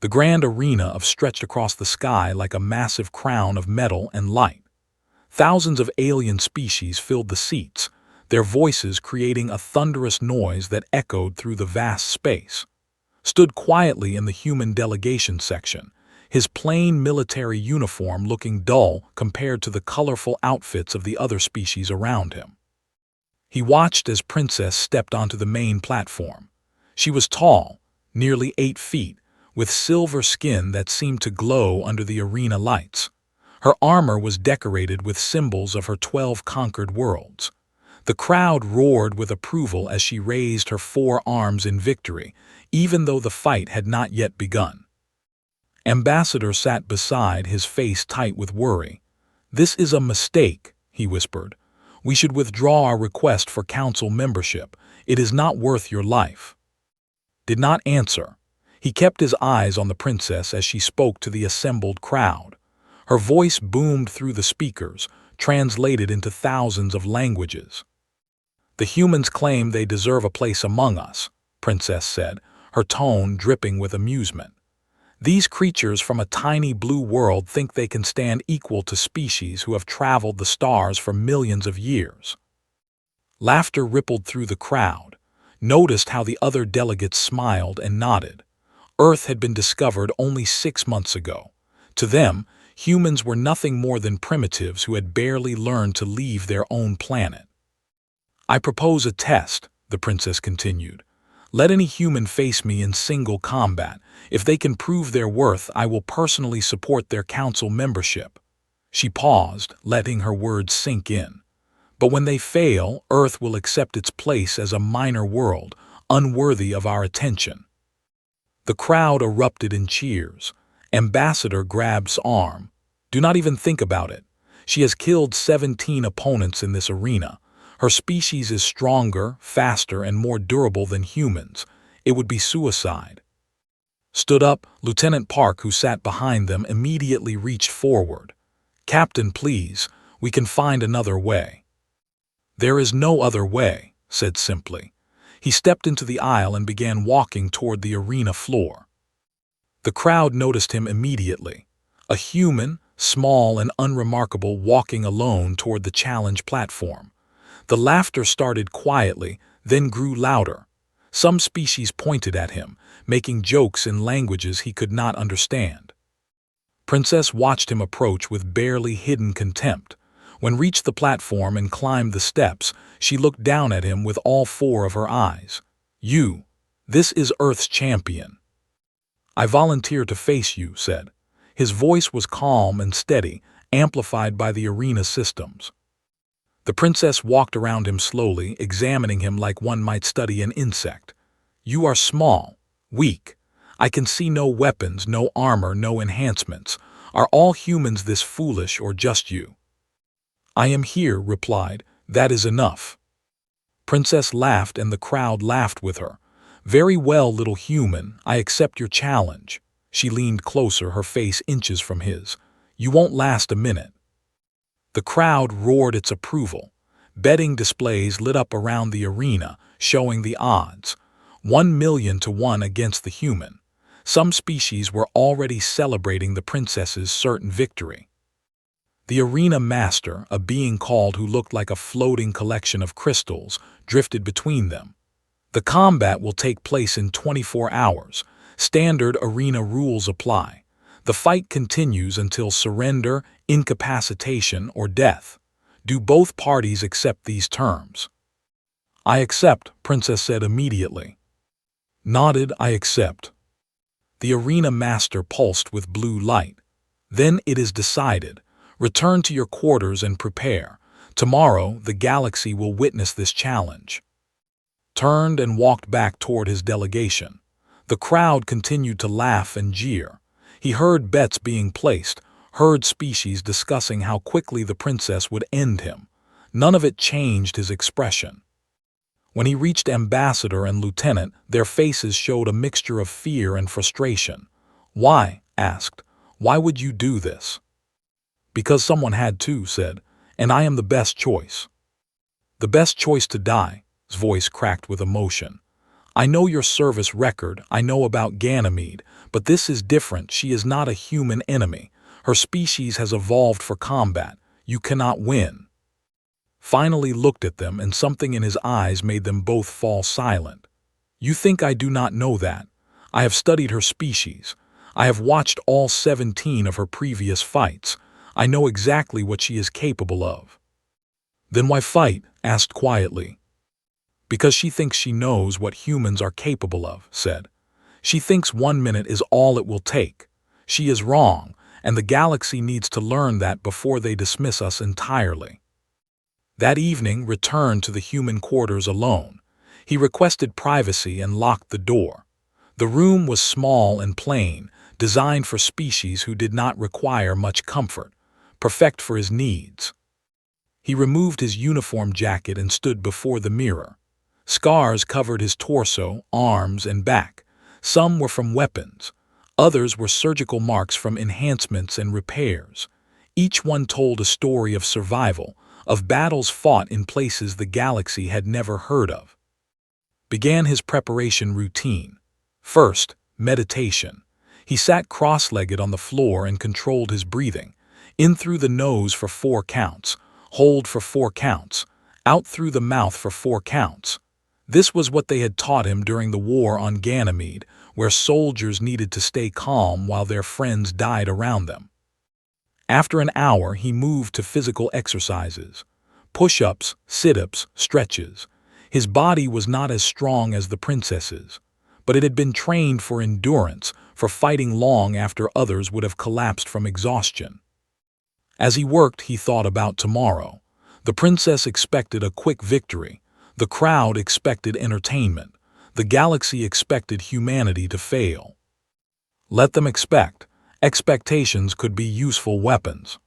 The grand arena stretched across the sky like a massive crown of metal and light. Thousands of alien species filled the seats, their voices creating a thunderous noise that echoed through the vast space. Stood quietly in the human delegation section, his plain military uniform looking dull compared to the colorful outfits of the other species around him. He watched as Princess stepped onto the main platform. She was tall, nearly 8 feet, with silver skin that seemed to glow under the arena lights. Her armor was decorated with symbols of her 12 conquered worlds. The crowd roared with approval as she raised her 4 arms in victory, even though the fight had not yet begun. Ambassador sat beside, his face tight with worry. "This is a mistake," he whispered. "We should withdraw our request for council membership. It is not worth your life." Did not answer. He kept his eyes on the princess as she spoke to the assembled crowd. Her voice boomed through the speakers, translated into thousands of languages. "The humans claim they deserve a place among us," Princess said, her tone dripping with amusement. "These creatures from a tiny blue world think they can stand equal to species who have traveled the stars for millions of years." Laughter rippled through the crowd. Noticed how the other delegates smiled and nodded. Earth had been discovered only 6 months ago. To them, humans were nothing more than primitives who had barely learned to leave their own planet. "I propose a test," the princess continued. "Let any human face me in single combat. If they can prove their worth, I will personally support their council membership." She paused, letting her words sink in. "But when they fail, Earth will accept its place as a minor world, unworthy of our attention." The crowd erupted in cheers. Ambassador grabbed arm. "Do not even think about it. She has killed 17 opponents in this arena. Her species is stronger, faster, and more durable than humans. It would be suicide." Stood up, Lieutenant Park, who sat behind them, immediately reached forward. "Captain, please, we can find another way." "There is no other way," said simply. He stepped into the aisle and began walking toward the arena floor. The crowd noticed him immediately. A human, small and unremarkable, walking alone toward the challenge platform. The laughter started quietly, then grew louder. Some species pointed at him, making jokes in languages he could not understand. Princess watched him approach with barely hidden contempt. When reached the platform and climbed the steps, she looked down at him with all 4 of her eyes. This is Earth's champion." "I volunteer to face you," said. His voice was calm and steady, amplified by the arena systems. The princess walked around him slowly, examining him like one might study an insect. "You are small, weak. I can see no weapons, no armor, no enhancements. Are all humans this foolish, or just you?" "I am here," replied. "That is enough." Princess laughed, and the crowd laughed with her. "Very well, little human, I accept your challenge." She leaned closer, her face inches from his. "You won't last a minute." The crowd roared its approval. Betting displays lit up around the arena, showing the odds. 1,000,000 to 1 against the human. Some species were already celebrating the princess's certain victory. The arena master, a being called who looked like a floating collection of crystals, drifted between them. "The combat will take place in 24 hours. Standard arena rules apply. The fight continues until surrender, incapacitation, or death. Do both parties accept these terms?" "I accept," Princess said immediately. Nodded, "I accept." The arena master pulsed with blue light. "Then it is decided. Return to your quarters and prepare. Tomorrow, the galaxy will witness this challenge." Turned and walked back toward his delegation. The crowd continued to laugh and jeer. He heard bets being placed, heard species discussing how quickly the princess would end him. None of it changed his expression. When he reached Ambassador and Lieutenant, their faces showed a mixture of fear and frustration. "Why?" asked. "Why would you do this?" "Because someone had to," said, "and I am the best choice." "The best choice to die," his voice cracked with emotion. I know your service record, I know about Ganymede, but this is different. She is not a human enemy. Her species has evolved for combat. You cannot win." Finally looked at them, and something in his eyes made them both fall silent. "You think I do not know that? I have studied her species. I have watched all 17 of her previous fights. I know exactly what she is capable of." "Then why fight?" asked quietly. "Because she thinks she knows what humans are capable of," said. "She thinks 1 minute is all it will take. She is wrong, and the galaxy needs to learn that before they dismiss us entirely." That evening returned to the human quarters alone. He requested privacy and locked the door. The room was small and plain, designed for species who did not require much comfort, perfect for his needs. He removed his uniform jacket and stood before the mirror. Scars covered his torso, arms, and back. Some were from weapons. Others were surgical marks from enhancements and repairs. Each one told a story of survival, of battles fought in places the galaxy had never heard of. Began his preparation routine. First, meditation. He sat cross-legged on the floor and controlled his breathing. In through the nose for 4 counts, hold for 4 counts, out through the mouth for 4 counts. This was what they had taught him during the war on Ganymede, where soldiers needed to stay calm while their friends died around them. After an hour, he moved to physical exercises. Push-ups, sit-ups, stretches. His body was not as strong as the princess's, but it had been trained for endurance, for fighting long after others would have collapsed from exhaustion. As he worked, he thought about tomorrow. The princess expected a quick victory. The crowd expected entertainment. The galaxy expected humanity to fail. Let them expect. Expectations could be useful weapons.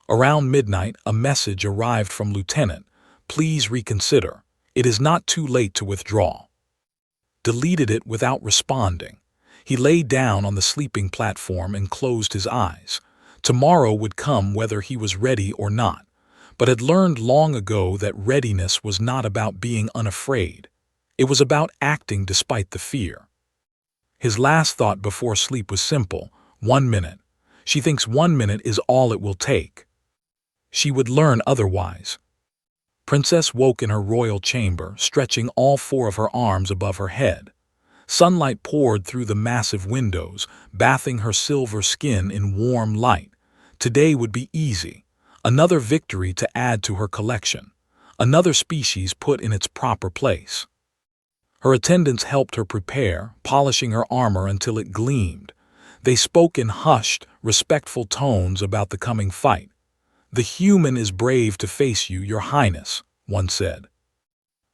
Around midnight, a message arrived from Lieutenant. "Please reconsider. It is not too late to withdraw." Deleted it without responding. He lay down on the sleeping platform and closed his eyes. Tomorrow would come whether he was ready or not, but had learned long ago that readiness was not about being unafraid. It was about acting despite the fear. His last thought before sleep was simple: 1 minute. She thinks 1 minute is all it will take. She would learn otherwise. Princess woke in her royal chamber, stretching all 4 of her arms above her head. Sunlight poured through the massive windows, bathing her silver skin in warm light. Today would be easy. Another victory to add to her collection. Another species put in its proper place. Her attendants helped her prepare, polishing her armor until it gleamed. They spoke in hushed, respectful tones about the coming fight. "The human is brave to face you, Your Highness," one said.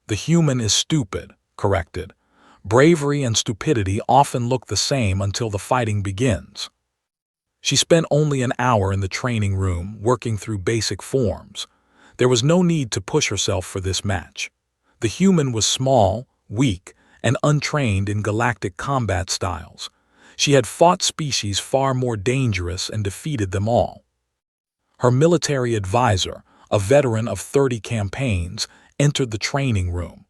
"The human is stupid," corrected. "Bravery and stupidity often look the same until the fighting begins." She spent only an hour in the training room, working through basic forms. There was no need to push herself for this match. The human was small, weak, and untrained in galactic combat styles. She had fought species far more dangerous and defeated them all. Her military advisor, a veteran of 30 campaigns, entered the training room.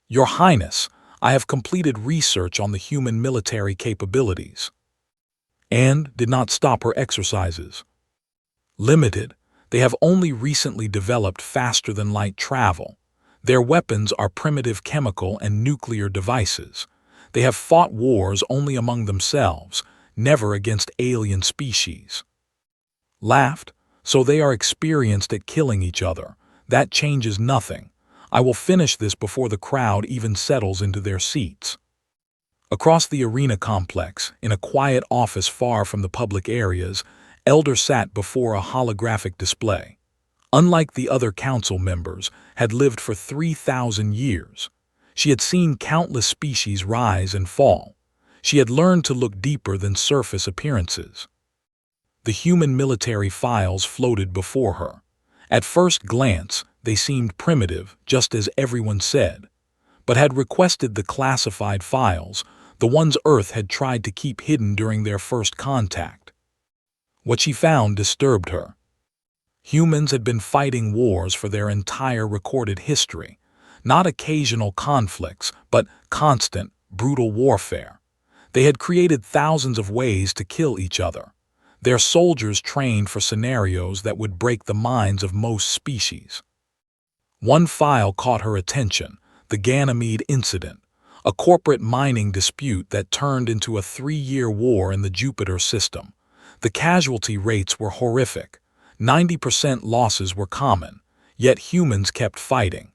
"Your Highness, I have completed research on the human military capabilities." And did not stop her exercises. Limited, they have only recently developed faster-than-light travel. Their weapons are primitive chemical and nuclear devices. They have fought wars only among themselves, never against alien species. Laughed, so they are experienced at killing each other. That changes nothing. I will finish this before the crowd even settles into their seats. Across the arena complex, in a quiet office far from the public areas, Elder sat before a holographic display. Unlike the other council members, had lived for 3,000 years. She had seen countless species rise and fall. She had learned to look deeper than surface appearances. The human military files floated before her. At first glance, they seemed primitive, just as everyone said, but had requested the classified files, the ones Earth had tried to keep hidden during their first contact. What she found disturbed her. Humans had been fighting wars for their entire recorded history. Not occasional conflicts, but constant, brutal warfare. They had created thousands of ways to kill each other. Their soldiers trained for scenarios that would break the minds of most species. One file caught her attention: the Ganymede incident, a corporate mining dispute that turned into a 3-year war in the Jupiter system. The casualty rates were horrific. 90% losses were common, yet humans kept fighting.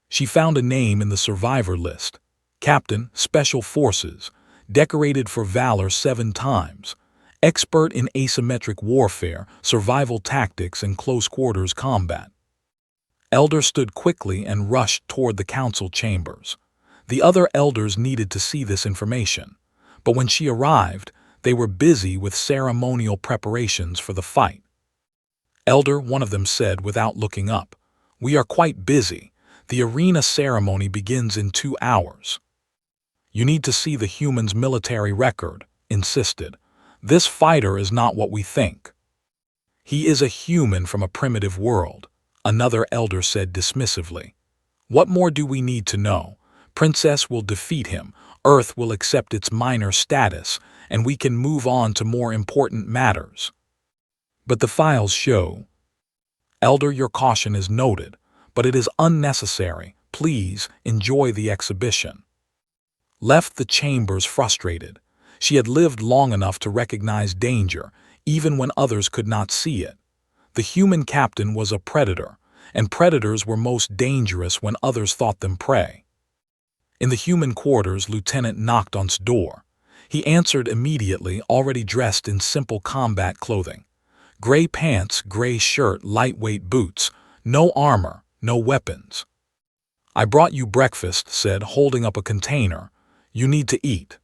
She found a name in the survivor list: Captain, Special Forces, decorated for valor 7 times, expert in asymmetric warfare, survival tactics, and close-quarters combat. Elder stood quickly and rushed toward the council chambers. The other elders needed to see this information, but when she arrived, they were busy with ceremonial preparations for the fight. Elder, one of them said without looking up, "We are quite busy. The arena ceremony begins in 2 hours. You need to see the human's military record," insisted. "This fighter is not what we think." "He is a human from a primitive world," another elder said dismissively. "What more do we need to know? Princess will defeat him, Earth will accept its minor status, and we can move on to more important matters." "But the files show—" "Elder, your caution is noted, but it is unnecessary. Please enjoy the exhibition." Left the chambers frustrated. She had lived long enough to recognize danger, even when others could not see it. The human captain was a predator, and predators were most dangerous when others thought them prey. In the human quarters, Lieutenant knocked on his door. He answered immediately, already dressed in simple combat clothing. Gray pants, gray shirt, lightweight boots, no armor, no weapons. "I brought you breakfast," said, holding up a container. "You need to eat."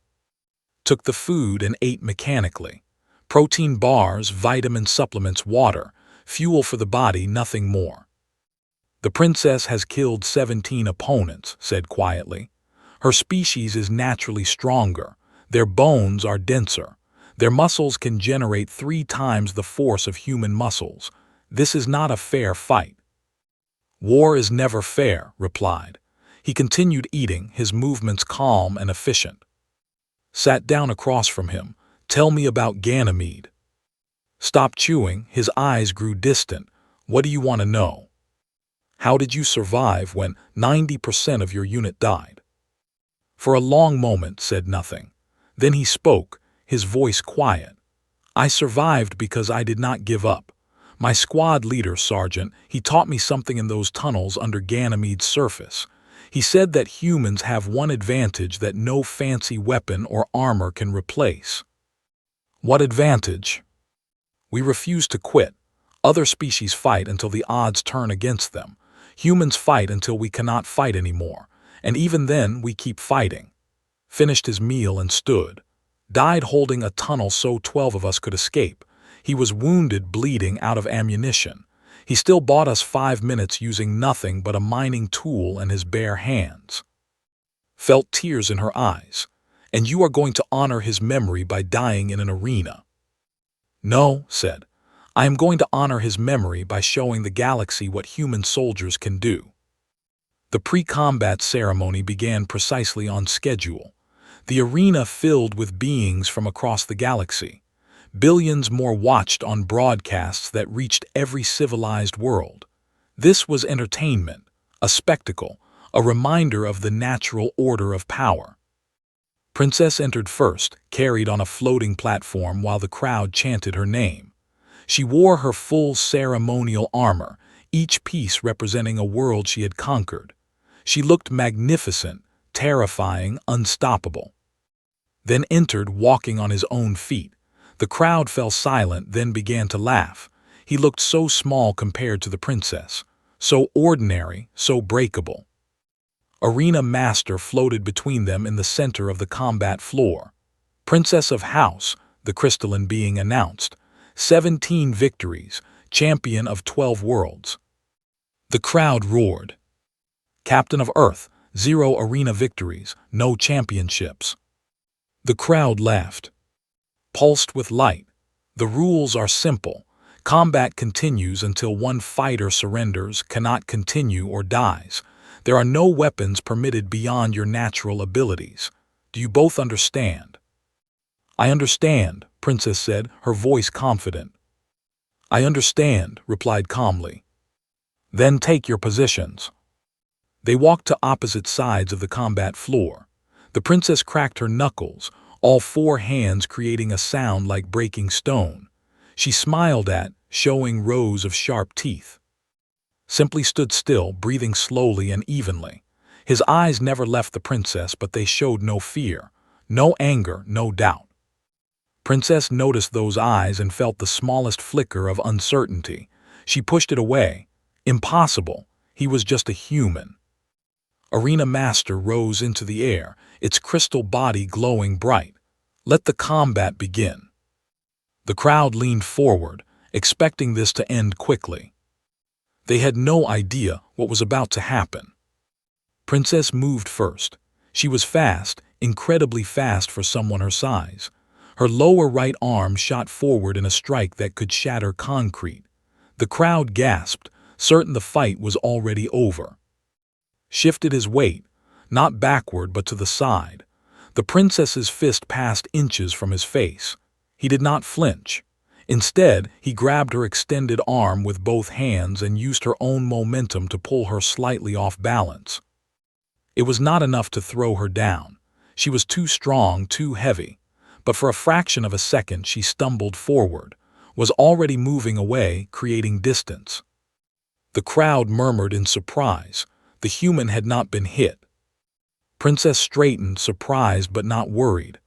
Took the food and ate mechanically. Protein bars, vitamin supplements, water, fuel for the body, nothing more. "The princess has killed 17 opponents," said quietly. "Her species is naturally stronger. Their bones are denser. Their muscles can generate 3 times the force of human muscles. This is not a fair fight." "War is never fair," replied. He continued eating, his movements calm and efficient. Sat down across from him. "Tell me about Ganymede." Stopped chewing, his eyes grew distant. "What do you want to know?" "How did you survive when 90% of your unit died?" For a long moment said nothing. Then he spoke, his voice quiet. "I survived because I did not give up. My squad leader, Sergeant, he taught me something in those tunnels under Ganymede's surface. He said that humans have one advantage that no fancy weapon or armor can replace." "What advantage?" "We refuse to quit. Other species fight until the odds turn against them. Humans fight until we cannot fight anymore, and even then we keep fighting." Finished his meal and stood. "Died holding a tunnel so 12 of us could escape. He was wounded, bleeding, out of ammunition. He still bought us 5 minutes using nothing but a mining tool and his bare hands." Felt tears in her eyes. "And you are going to honor his memory by dying in an arena?" "No," said. "I am going to honor his memory by showing the galaxy what human soldiers can do." The pre-combat ceremony began precisely on schedule. The arena filled with beings from across the galaxy. Billions more watched on broadcasts that reached every civilized world. This was entertainment, a spectacle, a reminder of the natural order of power. Princess entered first, carried on a floating platform while the crowd chanted her name. She wore her full ceremonial armor, each piece representing a world she had conquered. She looked magnificent, terrifying, unstoppable. Then entered, walking on his own feet. The crowd fell silent, then began to laugh. He looked so small compared to the princess, so ordinary, so breakable. Arena Master floated between them in the center of the combat floor. "Princess of House," the crystalline being announced. 17 victories, champion of 12 worlds." The crowd roared. "Captain of Earth, 0 arena victories, no championships." The crowd laughed. Pulsed with light. "The rules are simple. Combat continues until one fighter surrenders, cannot continue, or dies. There are no weapons permitted beyond your natural abilities. Do you both understand?" "I understand," Princess said, her voice confident. "I understand," replied calmly. "Then take your positions." They walked to opposite sides of the combat floor. The princess cracked her knuckles, all four hands creating a sound like breaking stone. She smiled showing rows of sharp teeth. Simply stood still, breathing slowly and evenly. His eyes never left the princess, but they showed no fear, no anger, no doubt. Princess noticed those eyes and felt the smallest flicker of uncertainty. She pushed it away. Impossible. He was just a human. Arena Master rose into the air, its crystal body glowing bright. "Let the combat begin." The crowd leaned forward, expecting this to end quickly. They had no idea what was about to happen. Princess moved first. She was fast, incredibly fast for someone her size. Her lower right arm shot forward in a strike that could shatter concrete. The crowd gasped, certain the fight was already over. Shifted his weight, not backward but to the side. The princess's fist passed inches from his face. He did not flinch. Instead, he grabbed her extended arm with both hands and used her own momentum to pull her slightly off balance. It was not enough to throw her down. She was too strong, too heavy. But for a fraction of a second she stumbled forward, was already moving away, creating distance. The crowd murmured in surprise. The human had not been hit. Princess straightened, surprised but not worried.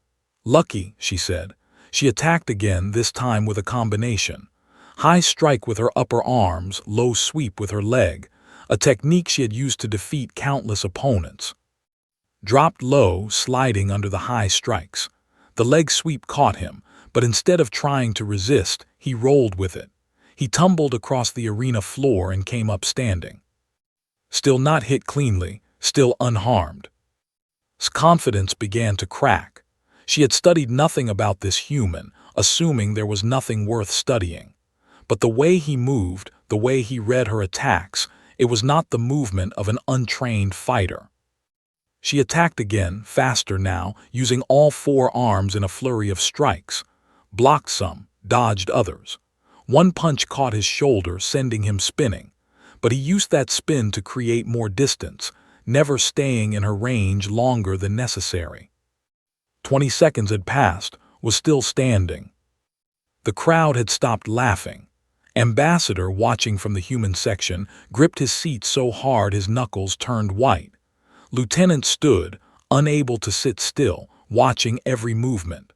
"Lucky," she said. She attacked again, this time with a combination. High strike with her upper arms, low sweep with her leg, a technique she had used to defeat countless opponents. Dropped low, sliding under the high strikes. The leg sweep caught him, but instead of trying to resist, he rolled with it. He tumbled across the arena floor and came up standing. Still not hit cleanly, still unharmed. His confidence began to crack. She had studied nothing about this human, assuming there was nothing worth studying. But the way he moved, the way he read her attacks, it was not the movement of an untrained fighter. She attacked again, faster now, using all four arms in a flurry of strikes. Blocked some, dodged others. One punch caught his shoulder, sending him spinning. But he used that spin to create more distance, never staying in her range longer than necessary. 20 seconds had passed, was still standing. The crowd had stopped laughing. Ambassador, watching from the human section, gripped his seat so hard his knuckles turned white. Lieutenant stood, unable to sit still, watching every movement.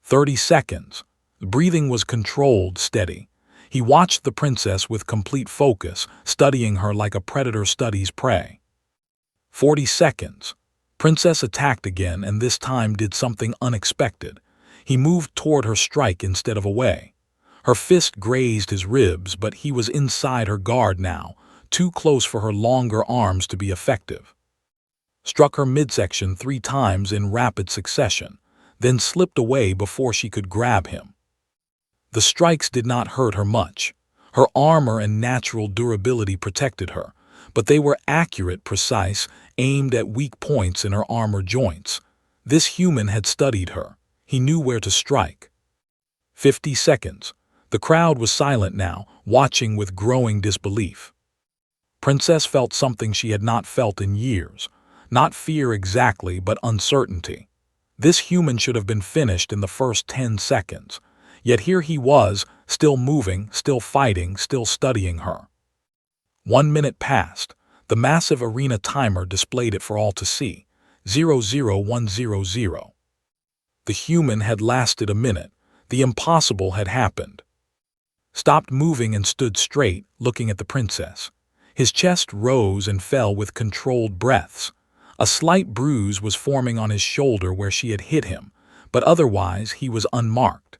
30 seconds. The breathing was controlled, steady. He watched the princess with complete focus, studying her like a predator studies prey. 40 seconds. Princess attacked again, and this time did something unexpected. He moved toward her strike instead of away. Her fist grazed his ribs, but he was inside her guard now, too close for her longer arms to be effective. Struck her midsection 3 times in rapid succession, then slipped away before she could grab him. The strikes did not hurt her much. Her armor and natural durability protected her, but they were accurate, precise, aimed at weak points in her armor joints. This human had studied her. He knew where to strike. 50 seconds. The crowd was silent now, watching with growing disbelief. Princess felt something she had not felt in years. Not fear exactly, but uncertainty. This human should have been finished in the first 10 seconds. Yet here he was, still moving, still fighting, still studying her. 1 minute passed. The massive arena timer displayed it for all to see. 00100. The human had lasted a minute. The impossible had happened. Stopped moving and stood straight, looking at the princess. His chest rose and fell with controlled breaths. A slight bruise was forming on his shoulder where she had hit him, but otherwise he was unmarked.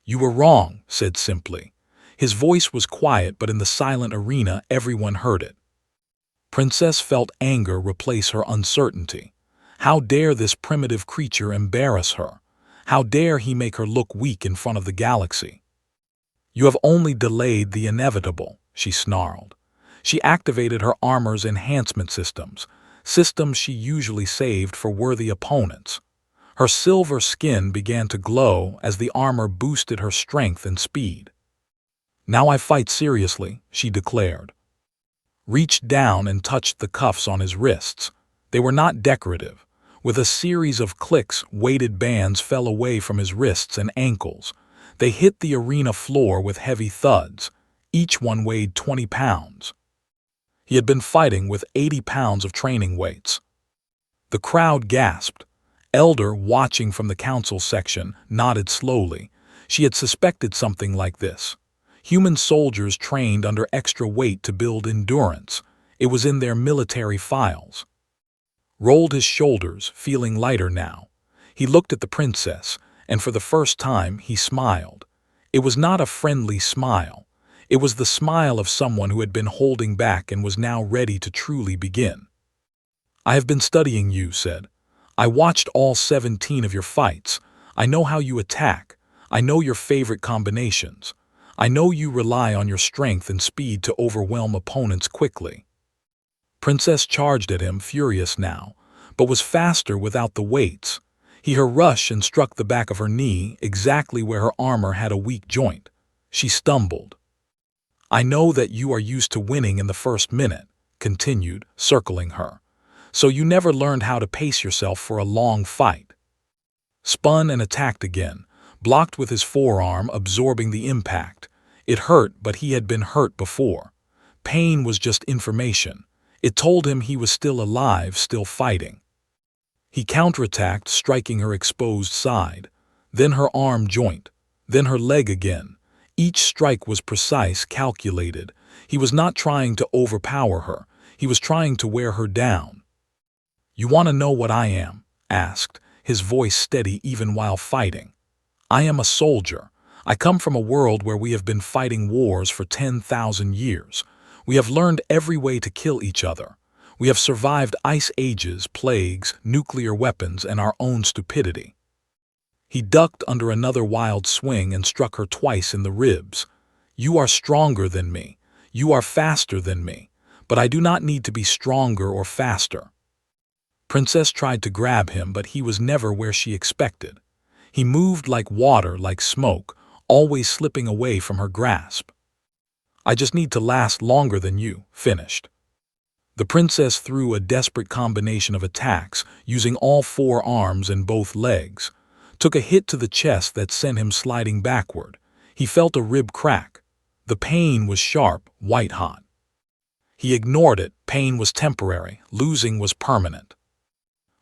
"You were wrong," said simply. His voice was quiet, but in the silent arena everyone heard it. Princess felt anger replace her uncertainty. How dare this primitive creature embarrass her? How dare he make her look weak in front of the galaxy? "You have only delayed the inevitable," she snarled. She activated her armor's enhancement systems she usually saved for worthy opponents. Her silver skin began to glow as the armor boosted her strength and speed. "Now I fight seriously," she declared. Reached down and touched the cuffs on his wrists. They were not decorative. With a series of clicks, weighted bands fell away from his wrists and ankles. They hit the arena floor with heavy thuds. Each one weighed 20 pounds. He had been fighting with 80 pounds of training weights. The crowd gasped. Elder, watching from the council section, nodded slowly. She had suspected something like this. Human soldiers trained under extra weight to build endurance. It was in their military files. Rolled his shoulders, feeling lighter now. He looked at the princess, and for the first time he smiled. It was not a friendly smile. It was the smile of someone who had been holding back and was now ready to truly begin. "I have been studying you," said. "I watched all 17 of your fights. I know how you attack. I know your favorite combinations. I know you rely on your strength and speed to overwhelm opponents quickly." Princess charged at him, furious now, but was faster without the weights. He her rush and struck the back of her knee, exactly where her armor had a weak joint. She stumbled. "I know that you are used to winning in the first minute," continued, circling her. "So you never learned how to pace yourself for a long fight." Spun and attacked again, blocked with his forearm, absorbing the impact. It hurt, but he had been hurt before. Pain was just information. It told him he was still alive, still fighting. He counterattacked, striking her exposed side, then her arm joint, then her leg again. Each strike was precise, calculated. He was not trying to overpower her. He was trying to wear her down. "You want to know what I am?" asked, his voice steady even while fighting. "I am a soldier. I come from a world where we have been fighting wars for 10,000 years. We have learned every way to kill each other. We have survived ice ages, plagues, nuclear weapons, and our own stupidity." He ducked under another wild swing and struck her twice in the ribs. "You are stronger than me. You are faster than me. But I do not need to be stronger or faster." Princess tried to grab him, but he was never where she expected. He moved like water, like smoke, always slipping away from her grasp. "I just need to last longer than you," finished. The princess threw a desperate combination of attacks, using all 4 arms and both legs. Took a hit to the chest that sent him sliding backward. He felt a rib crack. The pain was sharp, white-hot. He ignored it. Pain was temporary. Losing was permanent.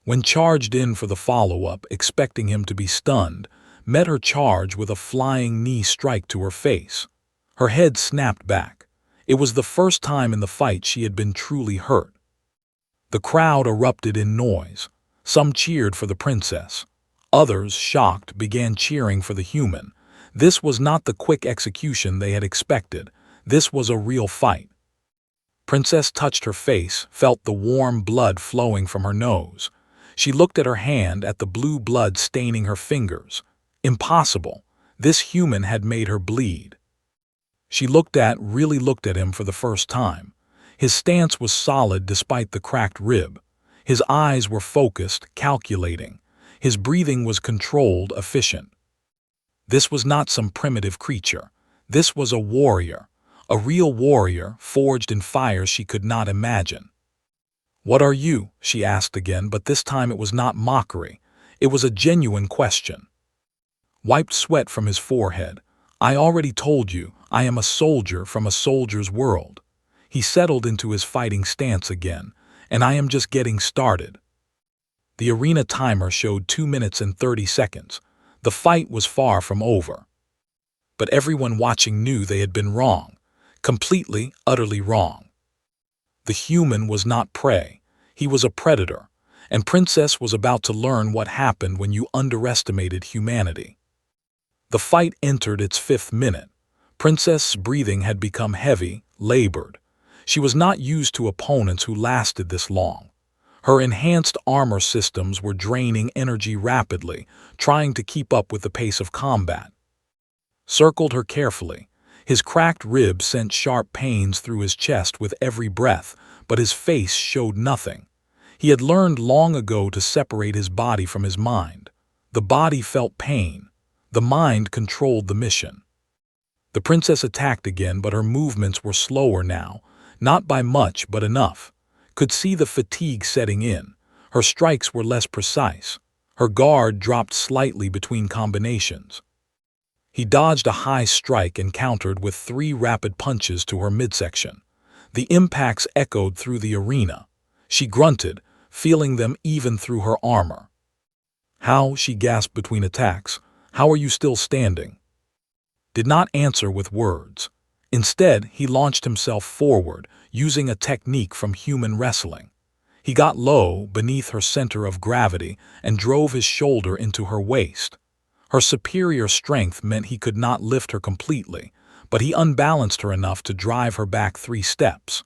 When charged in for the follow-up, expecting him to be stunned, met her charge with a flying knee strike to her face. Her head snapped back. It was the first time in the fight she had been truly hurt. The crowd erupted in noise. Some cheered for the princess. Others, shocked, began cheering for the human. This was not the quick execution they had expected. This was a real fight. Princess touched her face, felt the warm blood flowing from her nose. She looked at her hand, at the blue blood staining her fingers. Impossible. This human had made her bleed. She really looked at him for the first time. His stance was solid despite the cracked rib. His eyes were focused, calculating. His breathing was controlled, efficient. This was not some primitive creature. This was a warrior. A real warrior, forged in fires she could not imagine. "What are you?" she asked again, but this time it was not mockery. It was a genuine question. Wiped sweat from his forehead. "I already told you, I am a soldier from a soldier's world." He settled into his fighting stance again, "and I am just getting started." The arena timer showed 2 minutes and 30 seconds. The fight was far from over. But everyone watching knew they had been wrong. Completely, utterly wrong. The human was not prey. He was a predator, and Princess was about to learn what happened when you underestimated humanity. The fight entered its 5th minute. Princess's breathing had become heavy, labored. She was not used to opponents who lasted this long. Her enhanced armor systems were draining energy rapidly, trying to keep up with the pace of combat. Circled her carefully. His cracked ribs sent sharp pains through his chest with every breath, but his face showed nothing. He had learned long ago to separate his body from his mind. The body felt pain. The mind controlled the mission. The princess attacked again, but her movements were slower now, not by much but enough. Could see the fatigue setting in. Her strikes were less precise. Her guard dropped slightly between combinations. He dodged a high strike and countered with 3 rapid punches to her midsection. The impacts echoed through the arena. She grunted, feeling them even through her armor. "How?" she gasped between attacks. "How are you still standing?" Did not answer with words. Instead, he launched himself forward, using a technique from human wrestling. He got low beneath her center of gravity and drove his shoulder into her waist. Her superior strength meant he could not lift her completely, but he unbalanced her enough to drive her back 3 steps.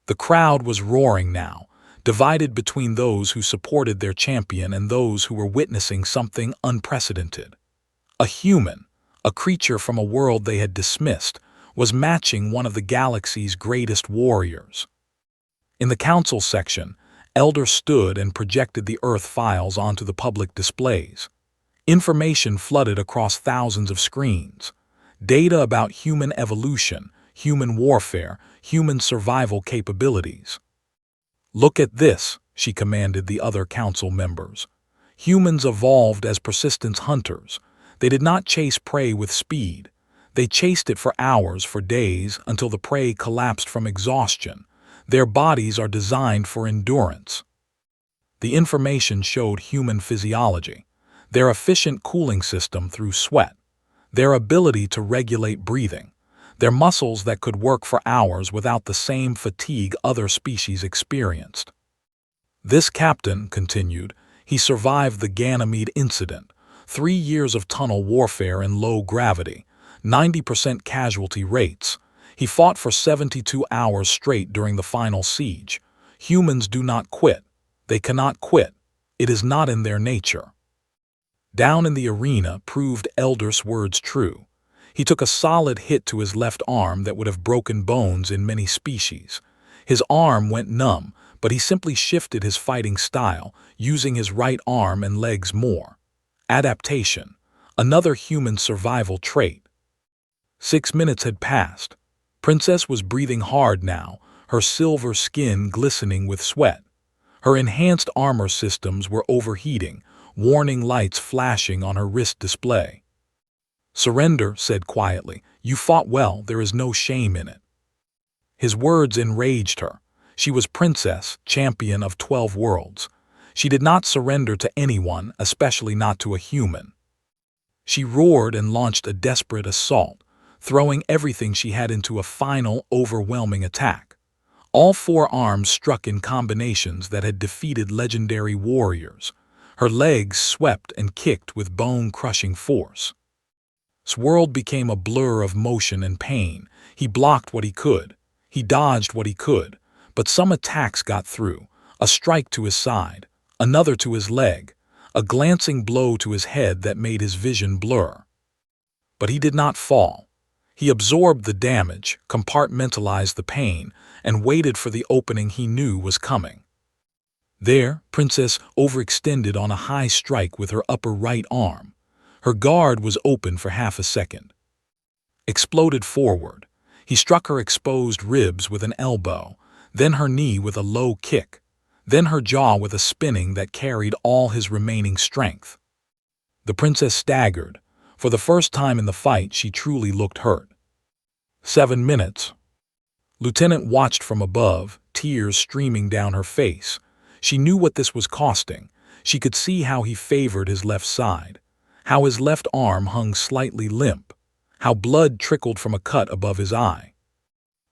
The crowd was roaring now, divided between those who supported their champion and those who were witnessing something unprecedented. A human, a creature from a world they had dismissed, was matching one of the galaxy's greatest warriors. In the council section, Elder stood and projected the Earth files onto the public displays. Information flooded across thousands of screens. Data about human evolution, human warfare, human survival capabilities. "Look at this," she commanded the other council members. Humans evolved as persistence hunters. They did not chase prey with speed. They chased it for hours, for days, until the prey collapsed from exhaustion. Their bodies are designed for endurance. The information showed human physiology, their efficient cooling system through sweat, their ability to regulate breathing, their muscles that could work for hours without the same fatigue other species experienced. "This captain," continued, "he survived the Ganymede incident, 3 years of tunnel warfare in low gravity, 90% casualty rates. He fought for 72 hours straight during the final siege. Humans do not quit. They cannot quit. It is not in their nature." Down in the arena proved Elder's words true. He took a solid hit to his left arm that would have broken bones in many species. His arm went numb, but he simply shifted his fighting style, using his right arm and legs more. Adaptation, another human survival trait. 6 minutes had passed. Princess was breathing hard now, her silver skin glistening with sweat. Her enhanced armor systems were overheating, warning lights flashing on her wrist display. "Surrender," said quietly. "You fought well, there is no shame in it." His words enraged her. She was princess, champion of 12 worlds. She did not surrender to anyone, especially not to a human. She roared and launched a desperate assault, throwing everything she had into a final, overwhelming attack. All 4 arms struck in combinations that had defeated legendary warriors. Her legs swept and kicked with bone-crushing force. His world became a blur of motion and pain. He blocked what he could. He dodged what he could. But some attacks got through. A strike to his side, another to his leg, a glancing blow to his head that made his vision blur. But he did not fall. He absorbed the damage, compartmentalized the pain, and waited for the opening he knew was coming. There, Princess overextended on a high strike with her upper right arm. Her guard was open for half a second. Exploded forward. He struck her exposed ribs with an elbow, then her knee with a low kick, then her jaw with a spinning that carried all his remaining strength. The princess staggered. For the first time in the fight, she truly looked hurt. 7 minutes. Lieutenant watched from above, tears streaming down her face. She knew what this was costing. She could see how he favored his left side, how his left arm hung slightly limp, how blood trickled from a cut above his eye.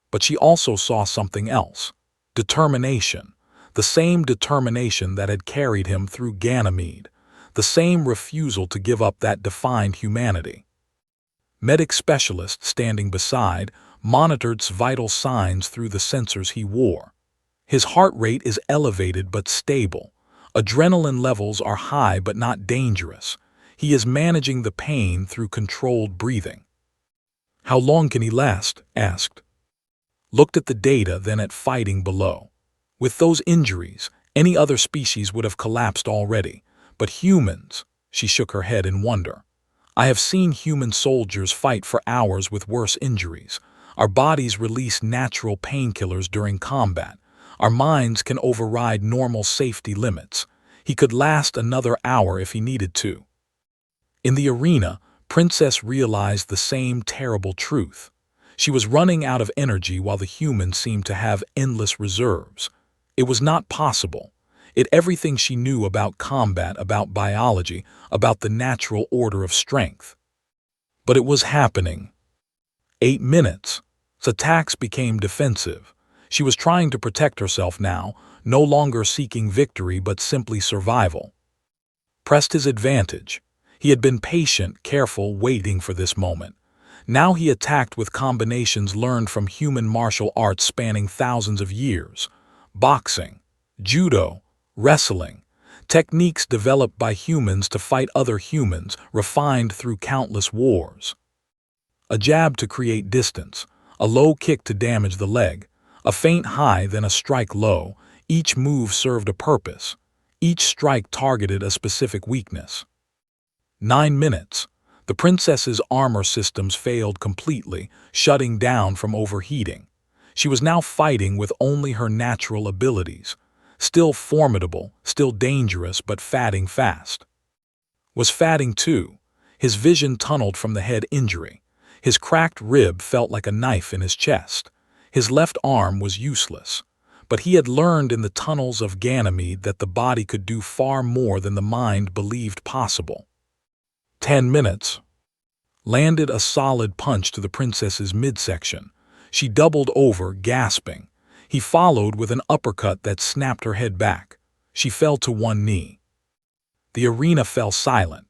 But she also saw something else. Determination. The same determination that had carried him through Ganymede. The same refusal to give up that defined humanity. Medic specialist standing beside monitored vital signs through the sensors he wore. His heart rate is elevated but stable. Adrenaline levels are high but not dangerous. He is managing the pain through controlled breathing. How long can he last? Asked. Looked at the data, then at fighting below. With those injuries, any other species would have collapsed already. But humans, she shook her head in wonder. I have seen human soldiers fight for hours with worse injuries. Our bodies release natural painkillers during combat. Our minds can override normal safety limits. He could last another hour if he needed to. In the arena, Princess realized the same terrible truth. She was running out of energy while the humans seemed to have endless reserves. It was not possible. Everything she knew about combat, about biology, about the natural order of strength. But it was happening. 8 minutes. Attacks became defensive. She was trying to protect herself now, no longer seeking victory but simply survival. Pressed his advantage. He had been patient, careful, waiting for this moment. Now he attacked with combinations learned from human martial arts spanning thousands of years. Boxing, judo, wrestling, techniques developed by humans to fight other humans, refined through countless wars. A jab to create distance, a low kick to damage the leg, a feint high then a strike low. Each move served a purpose. Each strike targeted a specific weakness. 9 minutes. The princess's armor systems failed completely, shutting down from overheating. She was now fighting with only her natural abilities. Still formidable, still dangerous, but fatting fast. Was fatting too. His vision tunneled from the head injury. His cracked rib felt like a knife in his chest. His left arm was useless. But he had learned in the tunnels of Ganymede that the body could do far more than the mind believed possible. 10 minutes. Landed a solid punch to the princess's midsection. She doubled over, gasping. He followed with an uppercut that snapped her head back. She fell to one knee. The arena fell silent.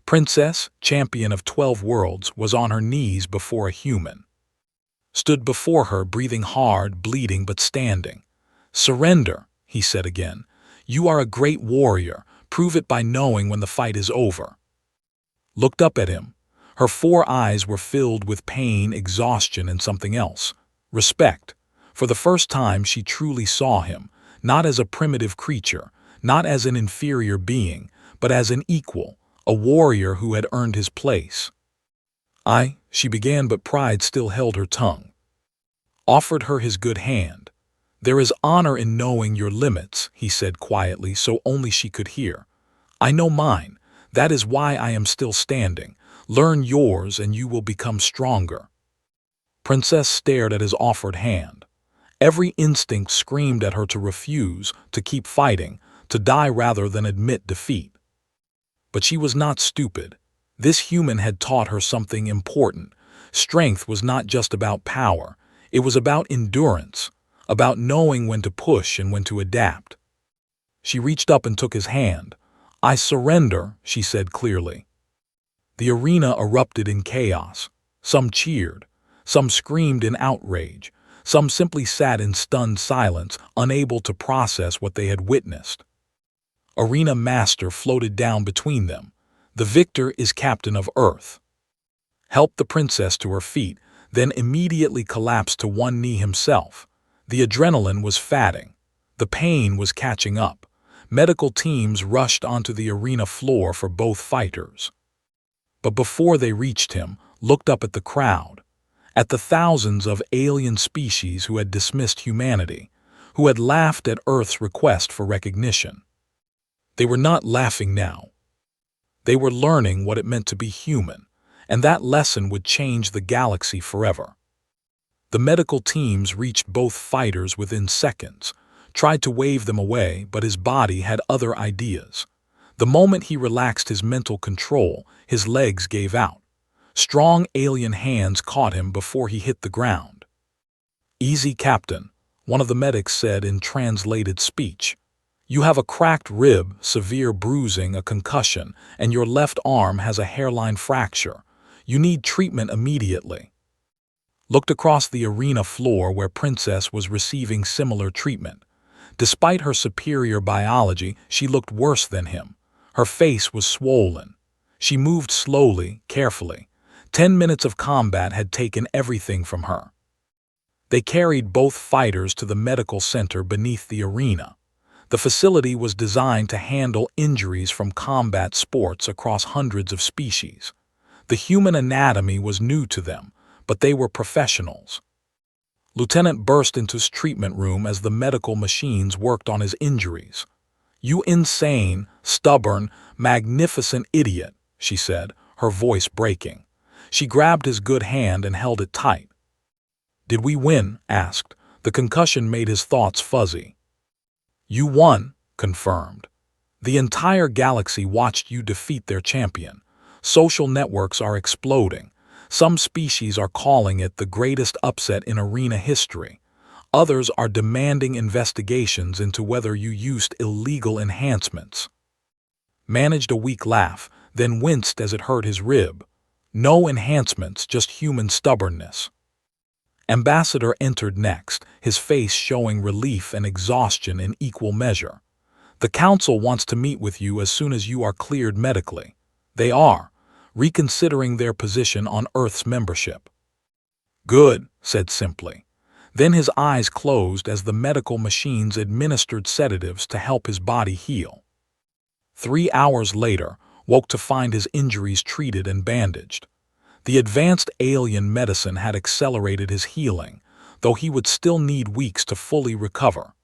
Princess, champion of 12 worlds, was on her knees before a human. Stood before her, breathing hard, bleeding but standing. "Surrender," he said again. "You are a great warrior. Prove it by knowing when the fight is over." Looked up at him. Her 4 eyes were filled with pain, exhaustion, and something else. Respect. For the first time she truly saw him, not as a primitive creature, not as an inferior being, but as an equal, a warrior who had earned his place. She began, but pride still held her tongue. Offered her his good hand. "There is honor in knowing your limits," he said quietly so only she could hear. "I know mine. That is why I am still standing. Learn yours and you will become stronger." Princess stared at his offered hand. Every instinct screamed at her to refuse, to keep fighting, to die rather than admit defeat. But she was not stupid. This human had taught her something important. Strength was not just about power. It was about endurance, about knowing when to push and when to adapt. She reached up and took his hand. "I surrender," she said clearly. The arena erupted in chaos. Some cheered. Some screamed in outrage. Some simply sat in stunned silence, unable to process what they had witnessed. Arena Master floated down between them. "The victor is captain of Earth." Helped the princess to her feet, then immediately collapsed to one knee himself. The adrenaline was fatting. The pain was catching up. Medical teams rushed onto the arena floor for both fighters. But before they reached him, looked up at the crowd. At the thousands of alien species who had dismissed humanity, who had laughed at Earth's request for recognition. They were not laughing now. They were learning what it meant to be human, and that lesson would change the galaxy forever. The medical teams reached both fighters within seconds, tried to wave them away, but his body had other ideas. The moment he relaxed his mental control, his legs gave out. Strong alien hands caught him before he hit the ground. "Easy, Captain," one of the medics said in translated speech. "You have a cracked rib, severe bruising, a concussion, and your left arm has a hairline fracture. You need treatment immediately." Looked across the arena floor where Princess was receiving similar treatment. Despite her superior biology, she looked worse than him. Her face was swollen. She moved slowly, carefully, 10 minutes of combat had taken everything from her. They carried both fighters to the medical center beneath the arena. The facility was designed to handle injuries from combat sports across hundreds of species. The human anatomy was new to them, but they were professionals. Lieutenant burst into his treatment room as the medical machines worked on his injuries. "You insane, stubborn, magnificent idiot," she said, her voice breaking. She grabbed his good hand and held it tight. "Did we win?" asked. The concussion made his thoughts fuzzy. "You won," confirmed. "The entire galaxy watched you defeat their champion. Social networks are exploding. Some species are calling it the greatest upset in arena history. Others are demanding investigations into whether you used illegal enhancements." Managed a weak laugh, then winced as it hurt his rib. "No enhancements, just human stubbornness." Ambassador entered next, his face showing relief and exhaustion in equal measure. "The Council wants to meet with you as soon as you are cleared medically. They are reconsidering their position on Earth's membership." "Good," said simply. Then his eyes closed as the medical machines administered sedatives to help his body heal. 3 hours later, woke to find his injuries treated and bandaged. The advanced alien medicine had accelerated his healing, though he would still need weeks to fully recover.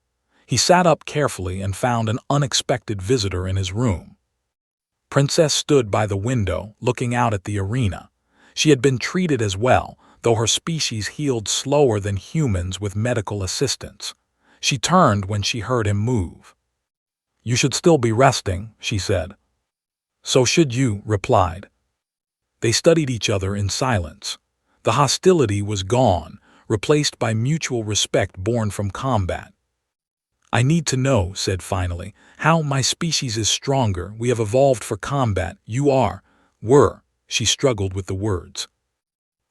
He sat up carefully and found an unexpected visitor in his room. Princess stood by the window, looking out at the arena. She had been treated as well, though her species healed slower than humans with medical assistance. She turned when she heard him move. "You should still be resting," she said. "So should you," replied. They studied each other in silence. The hostility was gone, replaced by mutual respect born from combat. "I need to know," said finally, "how my species is stronger. We have evolved for combat. You were," she struggled with the words.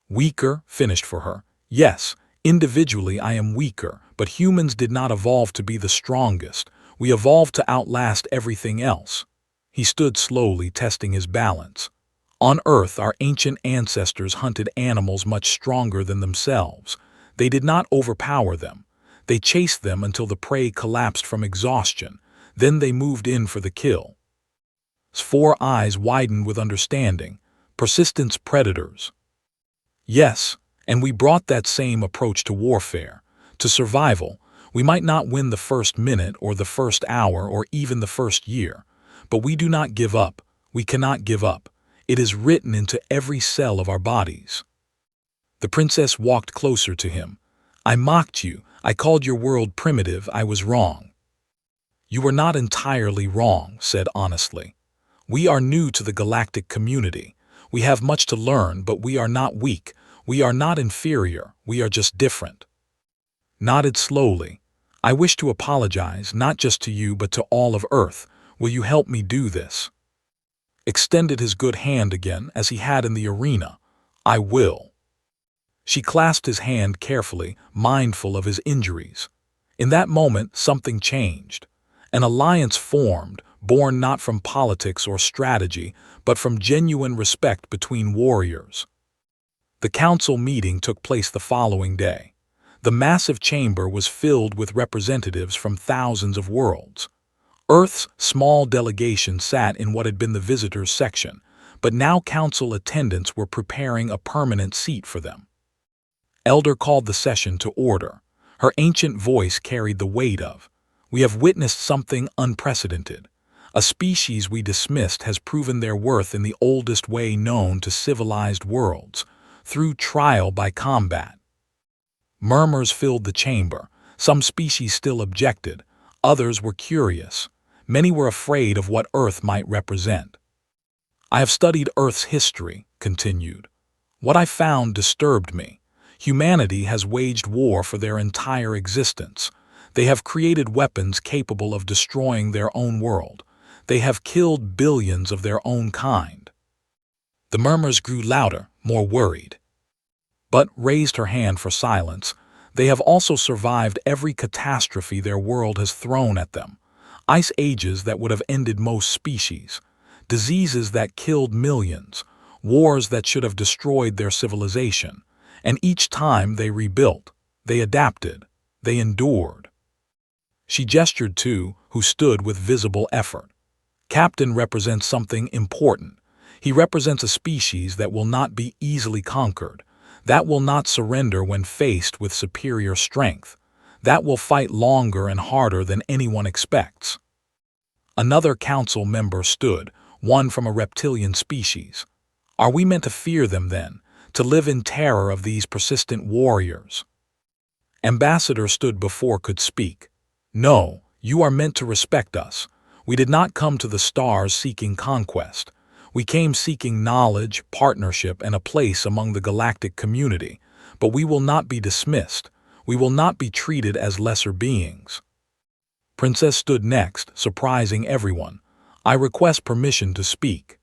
"Weaker," finished for her. "Yes, individually I am weaker, but humans did not evolve to be the strongest. We evolved to outlast everything else." He stood slowly, testing his balance. "On Earth, our ancient ancestors hunted animals much stronger than themselves. They did not overpower them. They chased them until the prey collapsed from exhaustion. Then they moved in for the kill." His 4 eyes widened with understanding. "Persistence predators." "Yes, and we brought that same approach to warfare. To survival, we might not win the first minute or the first hour or even the first year. But we do not give up. We cannot give up. It is written into every cell of our bodies." The princess walked closer to him. "I mocked you. I called your world primitive. I was wrong." "You were not entirely wrong," said honestly. "We are new to the galactic community. We have much to learn, but we are not weak. We are not inferior. We are just different." Nodded slowly. "I wish to apologize, not just to you but to all of Earth. Will you help me do this?" Extended his good hand again, as he had in the arena. "I will." She clasped his hand carefully, mindful of his injuries. In that moment, something changed. An alliance formed, born not from politics or strategy, but from genuine respect between warriors. The council meeting took place the following day. The massive chamber was filled with representatives from thousands of worlds. Earth's small delegation sat in what had been the visitors section, but now council attendants were preparing a permanent seat for them. Elder called the session to order. Her ancient voice carried the weight of, "We have witnessed something unprecedented. A species we dismissed has proven their worth in the oldest way known to civilized worlds, through trial by combat." Murmurs filled the chamber. Some species still objected. Others were curious. Many were afraid of what Earth might represent. "I have studied Earth's history," continued. "What I found disturbed me. Humanity has waged war for their entire existence. They have created weapons capable of destroying their own world. They have killed billions of their own kind." The murmurs grew louder, more worried. But raised her hand for silence. "They have also survived every catastrophe their world has thrown at them. Ice ages that would have ended most species. Diseases that killed millions. wars that should have destroyed their civilization, and each time they rebuilt, they adapted, they endured. She gestured to who stood with visible effort. Captain represents something important. He represents a species that will not be easily conquered, that will not surrender when faced with superior strength, that will fight longer and harder than anyone expects. Another council member stood, one from a reptilian species. Are we meant to fear them then, to live in terror of these persistent warriors? Ambassador stood before could speak. No, you are meant to respect us. We did not come to the stars seeking conquest. We came seeking knowledge, partnership, and a place among the galactic community. But we will not be dismissed. We will not be treated as lesser beings. Princess stood next, surprising everyone. I request permission to speak.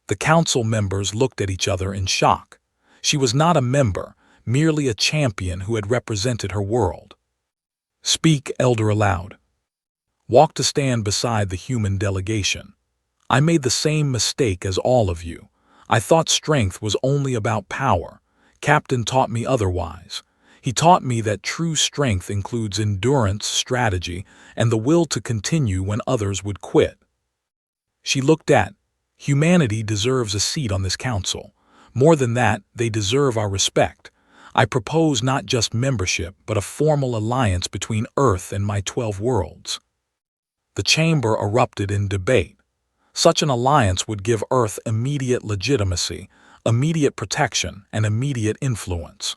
The council members looked at each other in shock. She was not a member, merely a champion who had represented her world. Speak, Elder aloud. Walk to stand beside the human delegation. I made the same mistake as all of you. I thought strength was only about power. Captain taught me otherwise. He taught me that true strength includes endurance, strategy, and the will to continue when others would quit. She looked at, humanity deserves a seat on this council. More than that, they deserve our respect. I propose not just membership, but a formal alliance between Earth and my 12 worlds. The chamber erupted in debate. Such an alliance would give Earth immediate legitimacy, immediate protection, and immediate influence.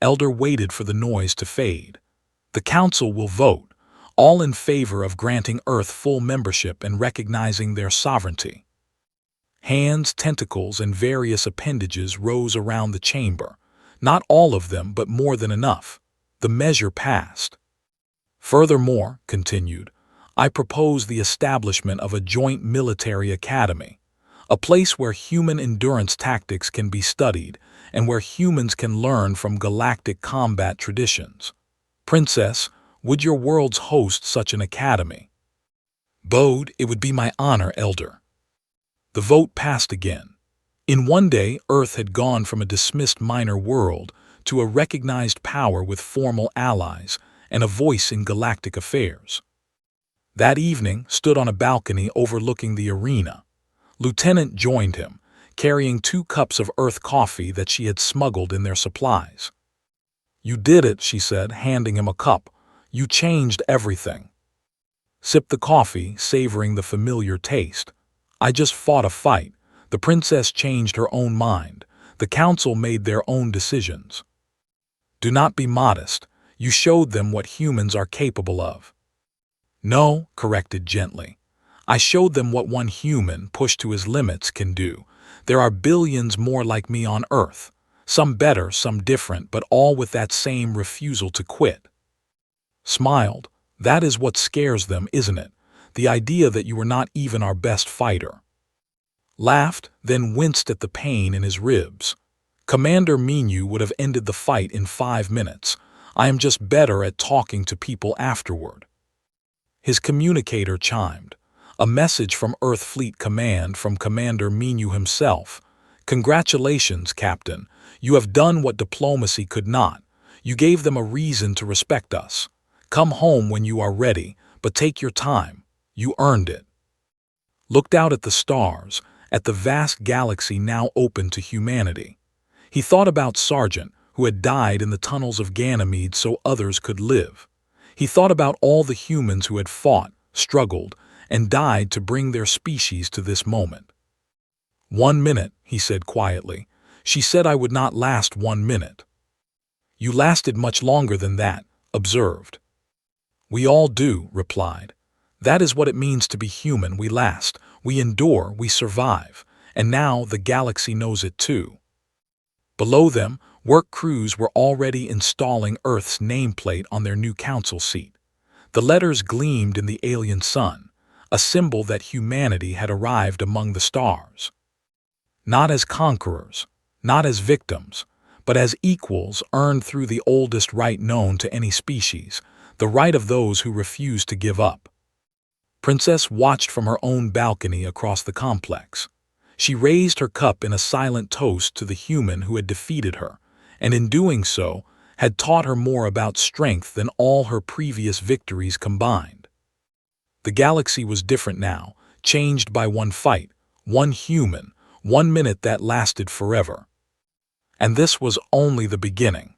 Elder waited for the noise to fade. The council will vote, all in favor of granting Earth full membership and recognizing their sovereignty. Hands, tentacles, and various appendages rose around the chamber. Not all of them, but more than enough. The measure passed. Furthermore, continued, I propose the establishment of a joint military academy, a place where human endurance tactics can be studied and where humans can learn from galactic combat traditions. Princess, would your worlds host such an academy? Bode, it would be my honor, Elder. The vote passed again. In one day, Earth had gone from a dismissed minor world to a recognized power with formal allies and a voice in galactic affairs. That evening, stood on a balcony overlooking the arena. Lieutenant joined him, carrying 2 cups of Earth coffee that she had smuggled in their supplies. You did it, she said, handing him a cup. You changed everything. Sipped the coffee, savoring the familiar taste. I just fought a fight. The princess changed her own mind. The council made their own decisions. Do not be modest. You showed them what humans are capable of. No, corrected gently. I showed them what one human, pushed to his limits, can do. There are billions more like me on Earth. Some better, some different, but all with that same refusal to quit. Smiled. That is what scares them, isn't it? The idea that you were not even our best fighter. Laughed, then winced at the pain in his ribs. Commander Minyu would have ended the fight in 5 minutes. I am just better at talking to people afterward. His communicator chimed. A message from Earth Fleet Command from Commander Minyu himself. Congratulations, Captain. You have done what diplomacy could not. You gave them a reason to respect us. Come home when you are ready, but take your time. You earned it. Looked out at the stars, at the vast galaxy now open to humanity. He thought about Sargent, who had died in the tunnels of Ganymede so others could live. He thought about all the humans who had fought, struggled, and died to bring their species to this moment. 1 minute, he said quietly. She said I would not last 1 minute. You lasted much longer than that, observed. We all do, replied. That is what it means to be human. We last, we endure, we survive, and now the galaxy knows it too. Below them, work crews were already installing Earth's nameplate on their new council seat. The letters gleamed in the alien sun, a symbol that humanity had arrived among the stars. Not as conquerors, not as victims, but as equals earned through the oldest right known to any species, the right of those who refuse to give up. Princess watched from her own balcony across the complex. She raised her cup in a silent toast to the human who had defeated her, and in doing so, had taught her more about strength than all her previous victories combined. The galaxy was different now, changed by one fight, one human, 1 minute that lasted forever. And this was only the beginning.